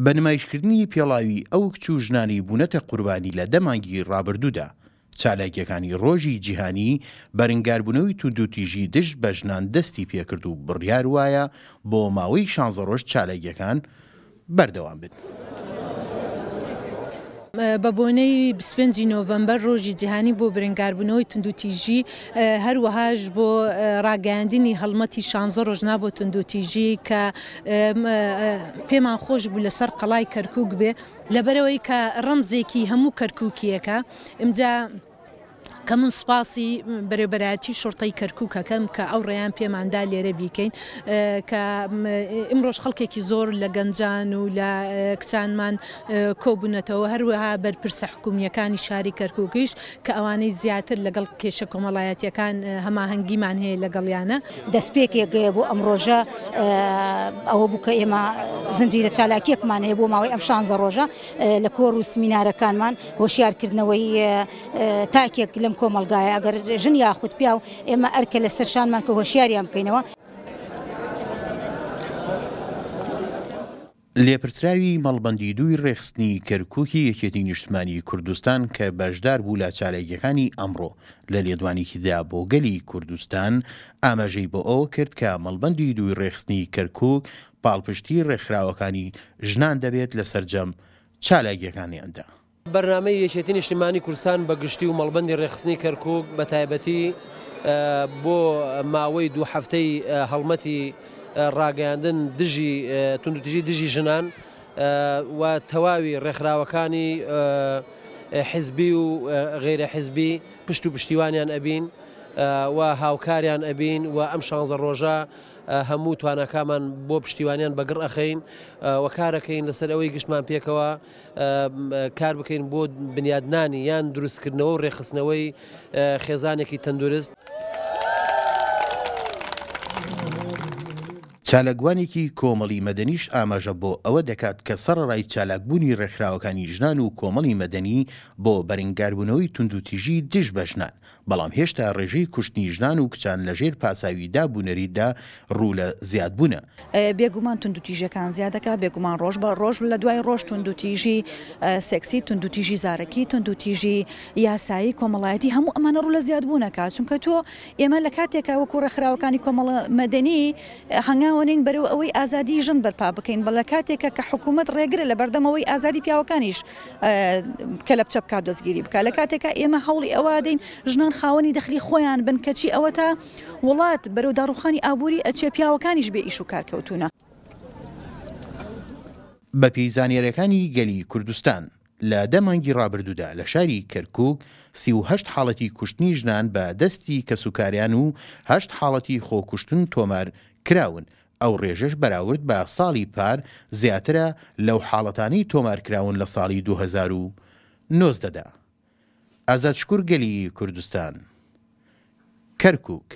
بە نمایشکردنی پێڵاوی ئەو کچ و ژنانی بوونەتە قوربانی لە دەمانگی ڕابردوودا چالاکیەکانی ڕۆژی جیهانی بەرەنگاربوونەوەی توندوتیژی دژ بە ژنان دەستی پێکرد و بڕیار وایە بۆ ماوەی 16 ڕۆژ چالاکیەکان بەردەوام بن. بە بۆنەی 25 نۆڤەمبەر ڕۆژی جیهانی بۆ بەرەنگاربوونەوەی توندوتیژی هەروەهاش بۆ ڕاگەاندنی هەڵمەتی 16 ڕۆژنا بۆ توندوتیژی کە پێمان خۆش بوو لەسەر قەڵای کەرکووک بێ لەبەرەوەی کە ڕەمزێکی هەموو کەرکووکیەکە ئەمجا کە من سوپاسی بەرەبەرایەتی شۆرتەی کەرکووکەکەم کە ئەو ڕێیان پێماندا لێرە بیکەین کە ئمڕۆژ خەڵکێکی زۆر لە گەنجان و لە کچانمان کۆبوونەتەوە هەروەها بەرپرسە حکوومیەکانی شاری کەرکووکیش کە ئەوانەی زیاتر لەگەڵ کێشە کۆمەڵایەتیەکان هەماهەنگیمان هەیە لەگەڵیانە دەستپێکێک بۆ ئەم ڕۆژە ئەوە بوو کە ئێمە زنجیرە چالاکیەکمان هەیە بۆ ماوەی ئەم 16 ڕۆژە لە کۆڕ و سمینارەکانمان هۆشیارکردنەوەی تاکێک لەم کۆمەلگایە ئەگەر ژن یاخود پیا و ئێمە ئەرکە لە سەرشانمان کە هۆشیاریان بکەینەوە. لێپرسراوی مەڵبەندی دووی ڕێخستنی کەرکووکی یەکێتی نیشتمانی کوردستان کە بەشدار بوو لە چالێکیەکانی ئەمڕۆ لە لێدوانێکیدا بۆ گەلی کوردستان ئاماژەی بۆ ئەوە کرد کە مەڵبەندی دووی ڕێخستنی کەرکووک پاڵپشتی ڕێکخراوەکانی ژنان دەبێت لە سەرجەم چالاکیەکانیاندا. بەرنامەی یەکێتی نیشتیمانی کوردستان بە گشتی و مەڵبەندی ڕێخستنی کەرکووک بە تایبەتی بۆ ماوەی 2 هەفتەی هەڵمەتی ڕاگەاندن توندوتیژی دژی ژنان و تەواوی ڕێکخراوەکانی حیزبی و غیرە حیزبی پشت و پشتیوانیان ئەبین و هاوکاریان ئەبین و ئەم 16 ڕۆژە هەموو توانەکەمان بۆ پشتیوانیان بەگڕ ئەخەین و کارەکەین لەسەر ئەوەی گشتمان پێکەوە کار بکەین بۆ بنیادنانی یان دروستکردنەوە و ڕێخستنەوەی خێزانێکی تەندروست. چالاکوانێکی کۆمەڵی مەدەنیش ئاماژە بۆ ئەوە دەکات کە سەرڕای چالاکبوونی ڕێکخراوەکانی ژنان و کۆمەڵی مەدەنی بۆ بەرەنگاربوونەوەی توندوتیژی دژ بە ژنان، بەڵام هێشتا ڕێژەی کوشتنی ژنان و کچان لەژێر پاساوی دابوونەریدا ڕوو لە زیادبوونە. بێگومان توندوتیژەکان زیادەکە، بێگومان ڕۆژ بە ڕۆژ لە دوای ڕۆژ توندوتیژی سێکسی، توندوتیژی زارەکی، توندوتیژی یاسایی، کۆمەڵایەتی هەموو ئەمانە ڕوو لە زیادبوونەکە، چونکە تۆ ئێمە لە کاتێکا وەکو ڕێکخراوەکانی کۆمەڵ مەدەنی هەنگاوەنین بەرەو ئەوەی ئازادی ژن بەرپا بکەین، بەڵە کاتێکە کە حکوومەت ڕێگرە لە بەردەمەوەی ئازادی پیاوەکانیش کە لە بچە بکات دەستگیری بکە، لە کاتێکە ئێمە هەوڵی ئەوە دەین ژنان خاوەنی دەخلی خۆیان بن کەچی ئەوە تا وڵات بەرەو داڕوخانی ئابووری ئەچێ پیاوەکانیش بێ ئیش و کارکەوتونە. بە پێیزانیارەکانی گەلی کوردستان لە دەمانگی ڕابردوودا لە شاری کەرکووک 38 حاڵەتی کوشتنی ژنان بە دەستی کەسوکاریان و 8 حاڵەتی خۆکوشتن تۆمار کراون. ئەو ڕێژەش بەراورد بە ساڵی پار زیاترە لەو حاڵەتانی تۆمارکراون لە ساڵی 2019دا. ئازادشکوور گەلی کوردستان، کەرکووک.